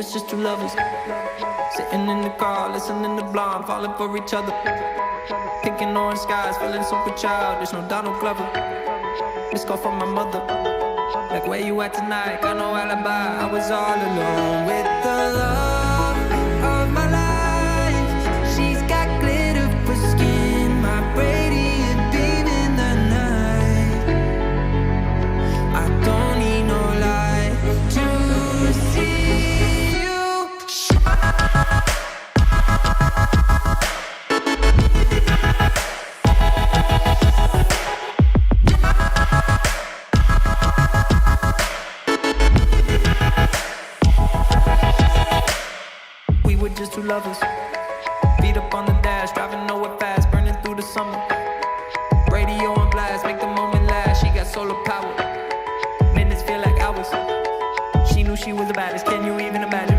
was just two lovers, sitting in the car, listening to Blonde, falling for each other. Picking orange skies, feeling super childish, no Donald Glover. This call from my mother, like, where you at tonight? Got no alibi, I was all alone with the love of my life. She's got glitter for skin, my radiant beam in the night. I don't need no light to see you shine. Just two lovers, feet up on the dash, driving nowhere fast, burning through the summer. Radio on blast, make the moment last. She got solar power, minutes feel like hours. She knew she was the baddest, can you even imagine?